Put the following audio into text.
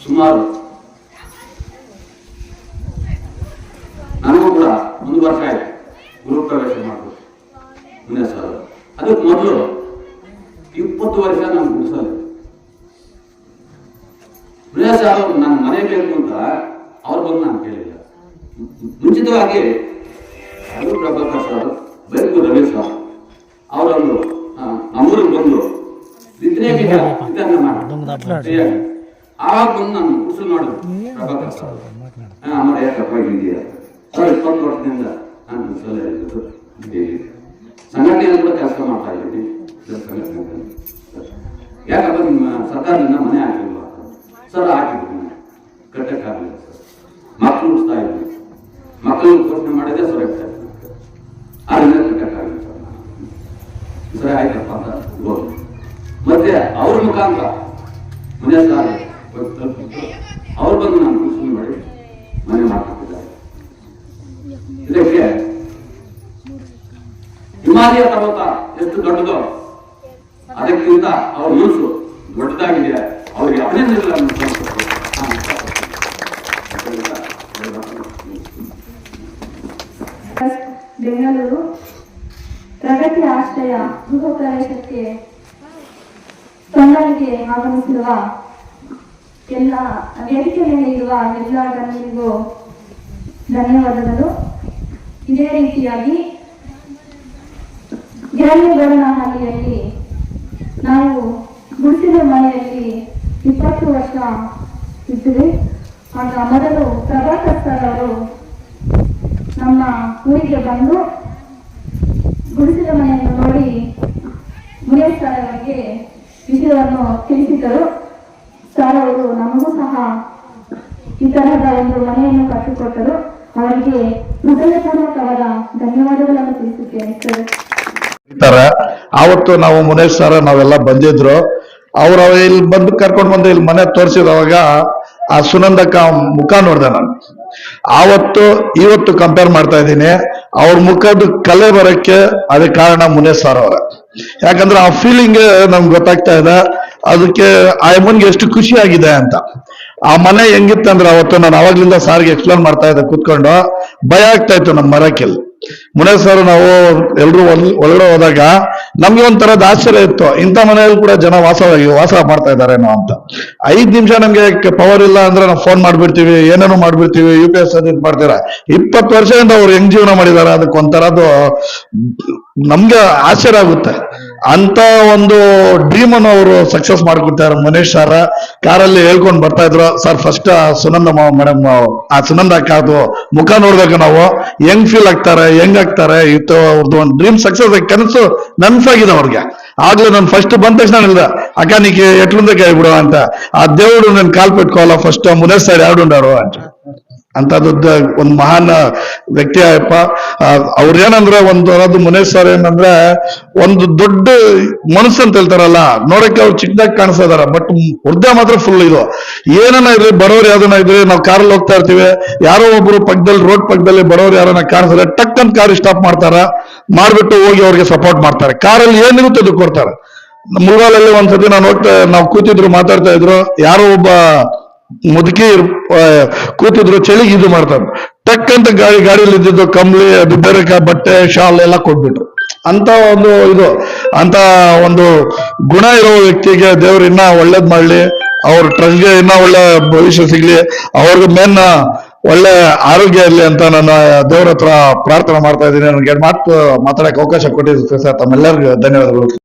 ಸುಮಾರು ನನಗೂ ಕೂಡ 1 ವರ್ಷ ಆಯ್ತು ಗೃಹ ಪ್ರವೇಶ ಮಾಡೋದು ಮುನಿಯ ಸರ್. ಅದಕ್ಕೆ ಮೊದಲು 20 ವರ್ಷ ನಾನು ಗುಡಿಸಲ್ಲ. ಮುನಿಯ ಸರ್ ನನ್ನ ಮನೆ ಬೇಕು ಅಂತ ಅವ್ರು ಬಂದು ನಾನು ಕೇಳಿಲ್ಲ. ಮುಂಚಿತವಾಗಿ ಅದು Prabhakar sir, bike Ravi sir ಅವರೊಂದು ನಮ್ಮೂರಿಗೆ ಬಂದು ಇದನ್ನ ಮಾಡಿ ಆವಾಗ ಬಂದು ನಾನು ಗುಡಿಸಲು ಮಾಡಿದ್ರು. ಪ್ರಭಾಕರ್ ಸರ್ ಅಮ್ಮ ಯಾಕಪ್ಪ ಇದೆಯಾ ಸರ್, 20 ವರ್ಷದಿಂದ ನಾನು ಗುಡಿಸಲೇ ಇರೋದು. ಸಂಘಟನೆಯಲ್ಲಿ ಕೂಡ ಕೆಲಸ ಮಾಡ್ತಾ ಇದ್ದೀನಿ. ಯಾಕಪ್ಪ ನಿಮ್ಮ ಸರ್ಕಾರದಿಂದ ಮನೆ ಹಾಕಿಲ್ವಾ ಸರ್? ಹಾಕಿದ್ರು, ಮನೆ ಕಟ್ಟಕ್ಕಾಗಲಿಲ್ಲ ಸರ್. ಮಕ್ಕಳು ಉಳಿಸ್ತಾ ಇದ್ವಿ, ಮಕ್ಕಳು ಘೋಷಣೆ ಮಾಡಿದ್ರೆ ಸರ್ ಇರ್ತಾ ಇದ್ವಿ, ಅದನ್ನ ಕಟ್ಟಕ್ಕಾಗಲಿಲ್ಲ ಸರ್. ಸರಿ ಆಯ್ತಪ್ಪ ಅಂತ ಹೋದ್ರು. ಮತ್ತೆ ಅವ್ರ ಮುಖಾಂತರ ಮನೆ ಸಾರ್ ಅವ್ರು ಬಂದು ನಾನು ಗುಡಿಸಲು ಮಾಡಿ ಮನೆ ಮಾಡ್ತಿದ್ದಾರೆ. ಇದಕ್ಕೆ ಹಿಮಾಲಯ ಪರ್ವತ ಎಷ್ಟು ದೊಡ್ಡದೋ ಅದಕ್ಕಿಂತ ಅವ್ರ ಮನಸ್ಸು ದೊಡ್ಡದಾಗಿದೆ. ಅವ್ರಿಗೆ ಅಭಿನಂದನೆಗಳ ಬೆಂಗಳೂರು ಪ್ರಗತಿ ಆಶ್ರಯ ಗೃಹ ಪ್ರವೇಶಕ್ಕೆ ತಂಡಕ್ಕೆ ಆಗಮಿಸಿರುವ ಎಲ್ಲ ವೇದಿಕೆ ಮೇಲೆ ಇರುವ ಎಲ್ಲ ಗಣ್ಯರಿಗೂ ಧನ್ಯವಾದಗಳು. ಇದೇ ರೀತಿಯಾಗಿ ಗಿರಣಿಗೌಡನಹಳ್ಳಿಯಲ್ಲಿ ನಾವು ಗುಡಿಸಿದ ಮನೆಯಲ್ಲಿ 20 ವರ್ಷ ಇದ್ವಿ. ಆಗ ಮೊದಲು ಪ್ರಭಾಕರ್ ಸರ್ ಅವರು ನಮ್ಮ ಊರಿಗೆ ಬಂದು ಗುಡಿಸಿದ ಮನೆಯನ್ನು ನೋಡಿ ಮುನಿಯಪ್ಪ ಸರ್ ಅವರಿಗೆ ವಿಷಯವನ್ನು ತಿಳಿಸಿದರು. ಸರ್ ಅವರು ನಮಗೂ ಸಹ ಈ ತರಹದ ಒಂದು ಮನೆಯನ್ನು ಕಟ್ಟಿಕೊಟ್ಟರು. ಅವರಿಗೆ ಹೃದಯಪೂರ್ವಕವಾದ ಧನ್ಯವಾದಗಳನ್ನು ತಿಳಿಸುತ್ತೇನೆ ಸರ್. ಆವತ್ತು ನಾವು ಮುನೇಶ್ ಸರ್ ನಾವೆಲ್ಲ ಬಂದಿದ್ರು. ಅವ್ರ ಇಲ್ಲಿ ಬಂದು ಕರ್ಕೊಂಡು ಬಂದು ಇಲ್ಲಿ ಮನೆ ತೋರಿಸಿದವಾಗ ಆ ಸುನಂದಕ್ಕ ಮುಖ ನೋಡ್ದೆ ನಾನು. ಆವತ್ತು ಇವತ್ತು ಕಂಪೇರ್ ಮಾಡ್ತಾ ಇದ್ದೀನಿ. ಅವ್ರ ಮುಖದ ಕಲೆ ಬರಕ್ಕೆ ಅದಕ್ಕೆ ಕಾರಣ ಮುನೇಶ್ ಸರ್ ಅವರ. ಯಾಕಂದ್ರೆ ಆ ಫೀಲಿಂಗ್ ನಮ್ಗೆ ಗೊತ್ತಾಗ್ತಾ ಇದೆ. ಅದಕ್ಕೆ ಆ ಅಮ್ಮನ್ಗೆ ಎಷ್ಟು ಖುಷಿ ಆಗಿದೆ ಅಂತ. ಆ ಮನೆ ಹೆಂಗಿತ್ತಂದ್ರೆ ಅವತ್ತು ನಾನು ಅವಾಗ್ಲಿಂದ ಸಾರ್ಗೆ ಎಕ್ಸ್ಪ್ಲೇನ್ ಮಾಡ್ತಾ ಇದ್ದೆ ಕೂತ್ಕೊಂಡು. ಭಯ ಆಗ್ತಾ ಇತ್ತು ನಮ್ಮ ಮರಕ್ಕಿಲ್ಲಿ. ಮುನೇಶ್ ಸರ್ ನಾವು ಎಲ್ರು ಒಳಗಡೆ ಹೋದಾಗ ನಮ್ಗೆ ಒಂಥರದ ಆಶ್ಚರ್ಯ ಇತ್ತು, ಇಂಥ ಮನೆಯಲ್ಲಿ ಕೂಡ ಜನ ವಾಸ ಮಾಡ್ತಾ ಇದಾರೇನೋ ಅಂತ. 5 ನಿಮಿಷ ನಮ್ಗೆ ಪವರ್ ಇಲ್ಲ ಅಂದ್ರೆ ನಾವು ಫೋನ್ ಮಾಡ್ಬಿಡ್ತೀವಿ, ಏನೇನೋ ಮಾಡ್ಬಿಡ್ತೀವಿ, UPS ಅದು ಮಾಡ್ತೀರಾ. 20 ವರ್ಷದಿಂದ ಅವ್ರು ಹೆಂಗ್ ಜೀವನ ಮಾಡಿದಾರೆ ಅದಕ್ಕೆ ಒಂಥರದ್ದು ನಮ್ಗೆ ಆಶ್ಚರ್ಯ ಆಗುತ್ತೆ. ಅಂತ ಒಂದು ಡ್ರೀಮ್ ಅನ್ನು ಅವರು ಸಕ್ಸಸ್ ಮಾಡ್ಕೊಡ್ತಾರೆ. ಮುನೇಶ್ ಸರ್ ಕಾರಲ್ಲಿ ಹೇಳ್ಕೊಂಡು ಬರ್ತಾ ಇದ್ರು, ಸರ್ ಫಸ್ಟ್ ಸುನಂದ ಮೇಡಮ್ ಆ ಸುನಂದ ಅಕ್ಕದು ಮುಖ ನೋಡ್ಬೇಕು ನಾವು, ಹೆಂಗ್ ಫೀಲ್ ಆಗ್ತಾರೆ, ಹೆಂಗ್ ಆಗ್ತಾರೆ. ಇತ್ತು ಅವ್ರದ್ದು ಒಂದು ಡ್ರೀಮ್ ಸಕ್ಸಸ್ ಕನಸು ನನ್ಸಾಗಿದೆ ಅವ್ರಿಗೆ. ಆಗ್ಲೂ ನಾನು ಫಸ್ಟ್ ಬಂದ ತಕ್ಷಣ ಹೇಳಿದೆ, ಅಕ್ಕ ನೀಕೆ ಎಟ್ಲುಂದ ಕೈ ಬಿಡುವ ಅಂತ. ಆ ದೇವ್ರು ನನ್ ಕಾಲ್ ಪೆಟ್ಕೋಲ್ಲ ಫಸ್ಟ್ ಮುನೇಶ್ ಸರ್ ಯಾರು ಉಂಡಾರು ಅಂತದ್ದು ಒಂದು ಮಹಾನ್ ವ್ಯಕ್ತಿ ಆಯಪ್ಪ. ಅವ್ರೇನಂದ್ರೆ ಒಂದು ಮುನೇಶ್ ಸರ್ ಏನಂದ್ರೆ ಒಂದು ದೊಡ್ಡ ಮನಸ್ಸು ಅಂತ ಹೇಳ್ತಾರಲ್ಲ, ನೋಡಕ್ಕೆ ಅವ್ರು ಚಿಕ್ಕದಾಗಿ ಕಾಣಿಸ್ತಾ ಇದಾರ, ಬಟ್ ಹೃದಯ ಮಾತ್ರ ಫುಲ್ ಇದು. ಏನನ್ನ ಇರ್ಲಿ, ಬಡವ್ರು ಯಾವ್ದನ್ನ ಇದ್ರಿ, ನಾವು ಕಾರಲ್ಲಿ ಹೋಗ್ತಾ ಇರ್ತೀವಿ, ಯಾರೋ ಒಬ್ರು ಪಕ್ಕದಲ್ಲಿ ರೋಡ್ ಪಕ್ಕದಲ್ಲಿ ಬಡವ್ರು ಯಾರನ್ನ ಕಾಣಿಸಿದ್ರೆ ಟಕ್ ಅಂತ ಕಾರ್ ಸ್ಟಾಪ್ ಮಾಡ್ತಾರ, ಮಾಡ್ಬಿಟ್ಟು ಹೋಗಿ ಅವ್ರಿಗೆ ಸಪೋರ್ಟ್ ಮಾಡ್ತಾರೆ. ಕಾರಲ್ಲಿ ಏನಿರುತ್ತೆ ಅದು ಕೊಡ್ತಾರೆ. ಮುಳಗಾಲಲ್ಲಿ ಒಂದ್ಸತಿ ನಾವು ಕೂತಿದ್ರು, ಮಾತಾಡ್ತಾ ಇದ್ರು, ಯಾರೋ ಒಬ್ಬ ಮುದುಕಿ ಕೂತಿದ್ರು, ಚಳಿಗೆ ಇದು ಮಾಡ್ತಾರೆ, ಟಕ್ ಅಂತ ಗಾಡಿಯಲ್ಲಿ ಇದ್ದಿದ್ದು ಕಂಬ್ಳಿ, ಅದು ಬೇರೆ ಬಟ್ಟೆ ಶಾಲ್ ಎಲ್ಲ ಕೊಟ್ಬಿಟ್ರು. ಅಂತ ಅಂತ ಒಂದು ಗುಣ ಇರೋ ವ್ಯಕ್ತಿಗೆ ದೇವ್ರು ಇನ್ನ ಒಳ್ಳೇದ್ ಮಾಡ್ಲಿ, ಅವ್ರ ಟ್ರಸ್ಟ್ಗೆ ಇನ್ನ ಒಳ್ಳೆ ಭವಿಷ್ಯ ಸಿಗ್ಲಿ, ಅವ್ರಿಗೆ ಮೇನ್ ಒಳ್ಳೆ ಆರೋಗ್ಯ ಇರ್ಲಿ ಅಂತ ನಾನು ದೇವ್ರ ಹತ್ರ ಪ್ರಾರ್ಥನೆ ಮಾಡ್ತಾ ಇದ್ದೀನಿ. ನನಗೆ ಮಾತಾಡಕ್ಕೆ ಅವಕಾಶ ಕೊಟ್ಟಿದ್ದಕ್ಕೆ ಸರ್ ತಮ್ಮೆಲ್ಲರಿಗೂ ಧನ್ಯವಾದಗಳು.